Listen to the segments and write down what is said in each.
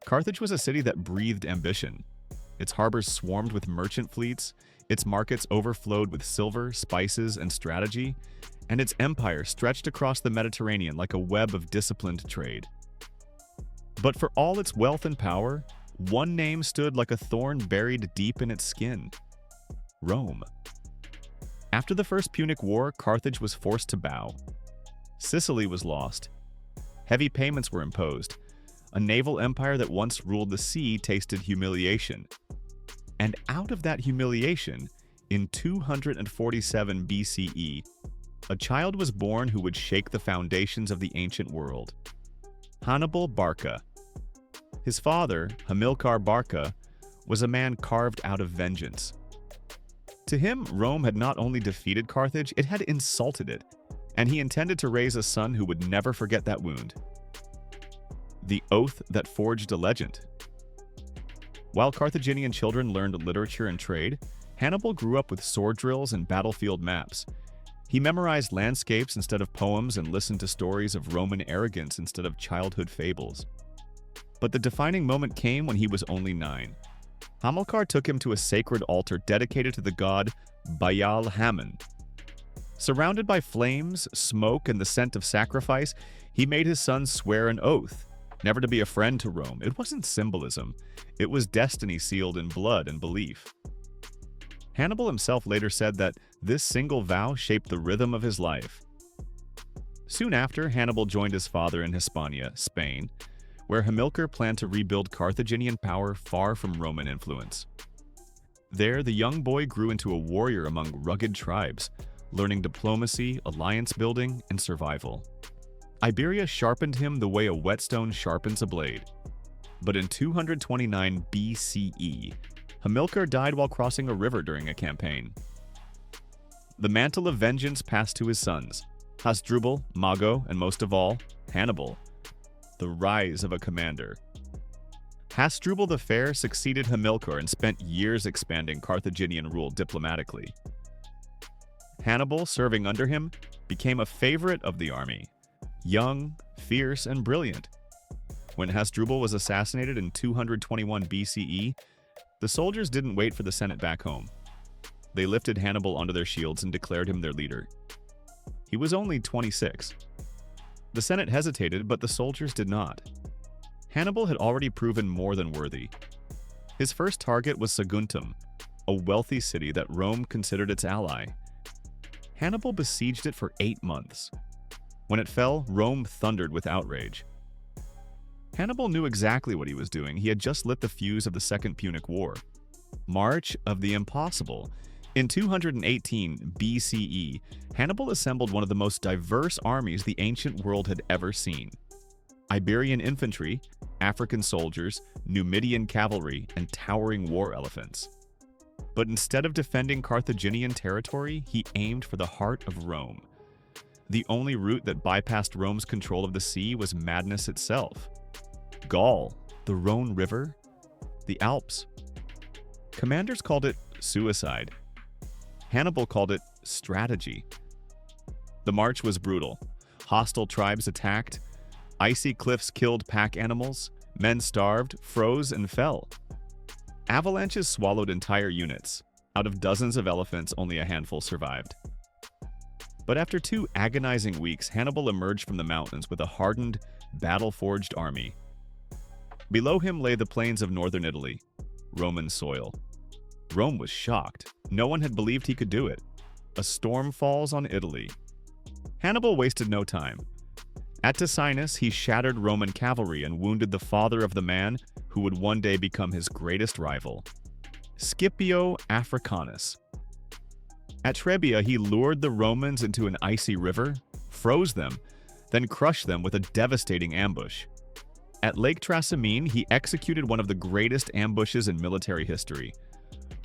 Carthage was a city that breathed ambition. Its harbors swarmed with merchant fleets, its markets overflowed with silver, spices, and strategy, and its empire stretched across the Mediterranean like a web of disciplined trade. But for all its wealth and power, one name stood like a thorn buried deep in its skin: Rome. After the First Punic War, Carthage was forced to bow. Sicily was lost. Heavy payments were imposed. A naval empire that once ruled the sea tasted humiliation. And out of that humiliation, in 247 BCE, a child was born who would shake the foundations of the ancient world: Hannibal Barca. His father, Hamilcar Barca, was a man carved out of vengeance. To him, Rome had not only defeated Carthage, it had insulted it, and he intended to raise a son who would never forget that wound. The oath that forged a legend. While Carthaginian children learned literature and trade, Hannibal grew up with sword drills and battlefield maps. He memorized landscapes instead of poems and listened to stories of Roman arrogance instead of childhood fables. But the defining moment came when he was only 9. Hamilcar took him to a sacred altar dedicated to the god Baal Hammon. Surrounded by flames, smoke, and the scent of sacrifice, he made his son swear an oath, never to be a friend to Rome. It wasn't symbolism. It was destiny sealed in blood and belief. Hannibal himself later said that this single vow shaped the rhythm of his life. Soon after, Hannibal joined his father in Hispania, Spain, where Hamilcar planned to rebuild Carthaginian power far from Roman influence. There, the young boy grew into a warrior among rugged tribes, learning diplomacy, alliance building, and survival. Iberia sharpened him the way a whetstone sharpens a blade. But in 229 BCE, Hamilcar died while crossing a river during a campaign. The mantle of vengeance passed to his sons, Hasdrubal, Mago, and most of all, Hannibal, the rise of a commander. Hasdrubal the Fair succeeded Hamilcar and spent years expanding Carthaginian rule diplomatically. Hannibal, serving under him, became a favorite of the army, young, fierce, and brilliant. When Hasdrubal was assassinated in 221 BCE, the soldiers didn't wait for the Senate back home. They lifted Hannibal onto their shields and declared him their leader. He was only 26. The Senate hesitated, but the soldiers did not. Hannibal had already proven more than worthy. His first target was Saguntum, a wealthy city that Rome considered its ally. Hannibal besieged it for 8 months. When it fell, Rome thundered with outrage. Hannibal knew exactly what he was doing. He had just lit the fuse of the Second Punic War. March of the Impossible. In 218 BCE, Hannibal assembled one of the most diverse armies the ancient world had ever seen. Iberian infantry, African soldiers, Numidian cavalry, and towering war elephants. But instead of defending Carthaginian territory, he aimed for the heart of Rome. The only route that bypassed Rome's control of the sea was madness itself. Gaul, the Rhone River, the Alps. Commanders called it suicide. Hannibal called it strategy. The march was brutal. Hostile tribes attacked. Icy cliffs killed pack animals. Men starved, froze, and fell. Avalanches swallowed entire units. Out of dozens of elephants, only a handful survived. But after 2 agonizing weeks, Hannibal emerged from the mountains with a hardened, battle-forged army. Below him lay the plains of northern Italy, Roman soil. Rome was shocked. No one had believed he could do it. A storm falls on Italy. Hannibal wasted no time. At Ticinus, he shattered Roman cavalry and wounded the father of the man who would one day become his greatest rival, Scipio Africanus. At Trebia, he lured the Romans into an icy river, froze them, then crushed them with a devastating ambush. At Lake Trasimene, he executed one of the greatest ambushes in military history.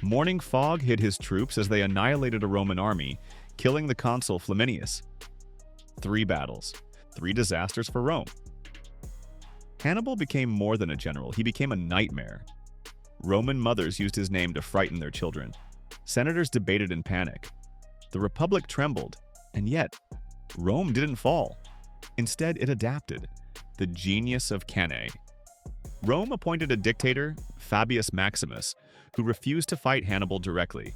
Morning fog hid his troops as they annihilated a Roman army, killing the consul Flaminius. 3 battles, 3 disasters for Rome. Hannibal became more than a general, he became a nightmare. Roman mothers used his name to frighten their children. Senators debated in panic. The Republic trembled, and yet, Rome didn't fall. Instead, it adapted. The genius of Cannae. Rome appointed a dictator, Fabius Maximus, who refused to fight Hannibal directly.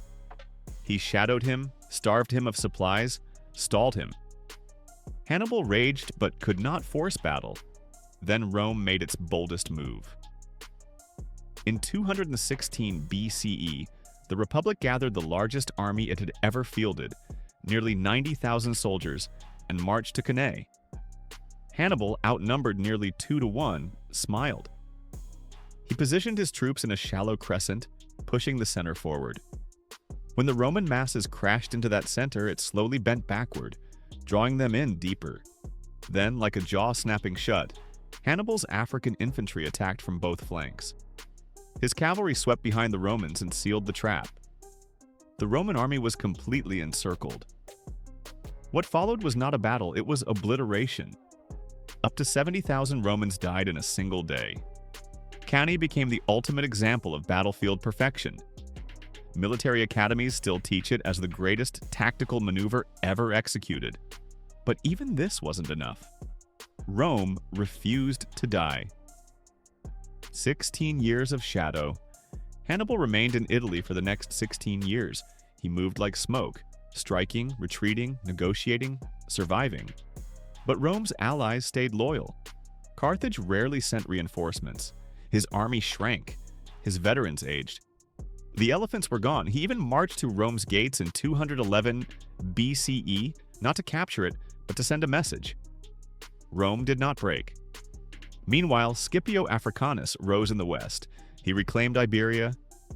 He shadowed him, starved him of supplies, stalled him. Hannibal raged but could not force battle. Then Rome made its boldest move. In 216 BCE, the Republic gathered the largest army it had ever fielded, nearly 90,000 soldiers, and marched to Cannae. Hannibal, outnumbered nearly 2-1, smiled. He positioned his troops in a shallow crescent, pushing the center forward. When the Roman masses crashed into that center, it slowly bent backward, drawing them in deeper. Then, like a jaw snapping shut, Hannibal's African infantry attacked from both flanks. His cavalry swept behind the Romans and sealed the trap. The Roman army was completely encircled. What followed was not a battle, it was obliteration. Up to 70,000 Romans died in a single day. Cannae became the ultimate example of battlefield perfection. Military academies still teach it as the greatest tactical maneuver ever executed. But even this wasn't enough. Rome refused to die. 16 years of shadow. Hannibal remained in Italy for the next 16 years. He moved like smoke, striking, retreating, negotiating, surviving. But Rome's allies stayed loyal. Carthage rarely sent reinforcements. His army shrank. His veterans aged. The elephants were gone. He even marched to Rome's gates in 211 BCE, not to capture it, but to send a message. Rome did not break. Meanwhile, Scipio Africanus rose in the west. He reclaimed Iberia,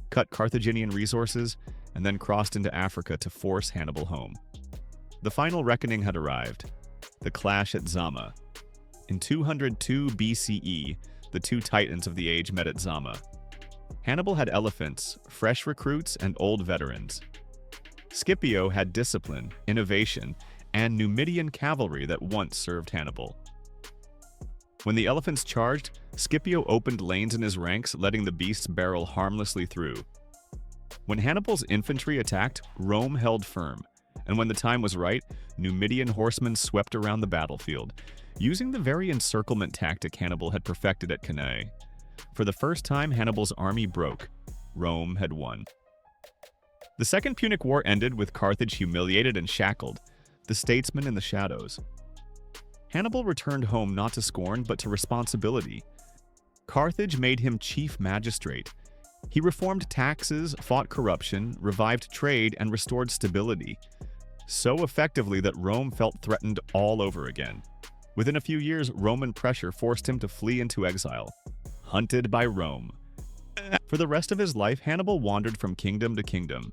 cut Carthaginian resources, and then crossed into Africa to force Hannibal home. The final reckoning had arrived, the clash at Zama. In 202 BCE, the two titans of the age met at Zama. Hannibal had elephants, fresh recruits, and old veterans. Scipio had discipline, innovation, and Numidian cavalry that once served Hannibal. When the elephants charged, Scipio opened lanes in his ranks, letting the beasts barrel harmlessly through. When Hannibal's infantry attacked, Rome held firm, and when the time was right, Numidian horsemen swept around the battlefield, using the very encirclement tactic Hannibal had perfected at Cannae. For the first time, Hannibal's army broke. Rome had won. The Second Punic War ended with Carthage humiliated and shackled, the statesman in the shadows. Hannibal returned home not to scorn, but to responsibility. Carthage made him chief magistrate. He reformed taxes, fought corruption, revived trade, and restored stability, so effectively that Rome felt threatened all over again. Within a few years, Roman pressure forced him to flee into exile, hunted by Rome. For the rest of his life, Hannibal wandered from kingdom to kingdom,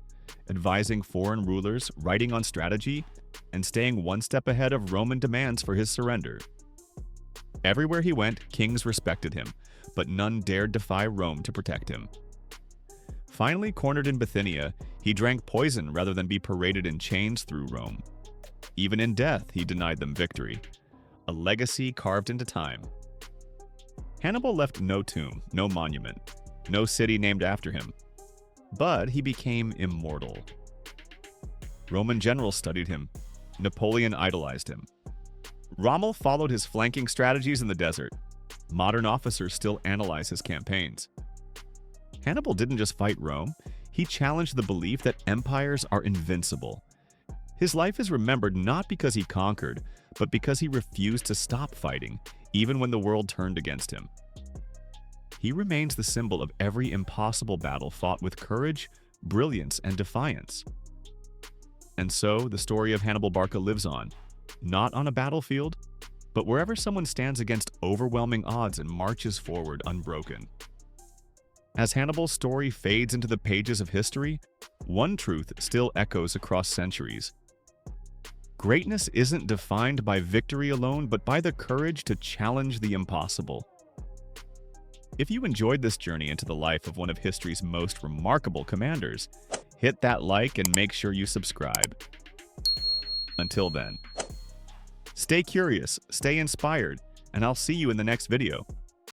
advising foreign rulers, writing on strategy, and staying one step ahead of Roman demands for his surrender. Everywhere he went, kings respected him, but none dared defy Rome to protect him. Finally cornered in Bithynia, he drank poison rather than be paraded in chains through Rome. Even in death, he denied them victory, a legacy carved into time. Hannibal left no tomb, no monument, no city named after him, but he became immortal. Roman generals studied him. Napoleon idolized him. Rommel followed his flanking strategies in the desert. Modern officers still analyze his campaigns. Hannibal didn't just fight Rome, he challenged the belief that empires are invincible. His life is remembered not because he conquered, but because he refused to stop fighting, even when the world turned against him. He remains the symbol of every impossible battle fought with courage, brilliance, and defiance. And so, the story of Hannibal Barca lives on, not on a battlefield, but wherever someone stands against overwhelming odds and marches forward unbroken. As Hannibal's story fades into the pages of history, one truth still echoes across centuries. Greatness isn't defined by victory alone, but by the courage to challenge the impossible. If you enjoyed this journey into the life of one of history's most remarkable commanders, hit that like and make sure you subscribe. Until then, stay curious, stay inspired, and I'll see you in the next video.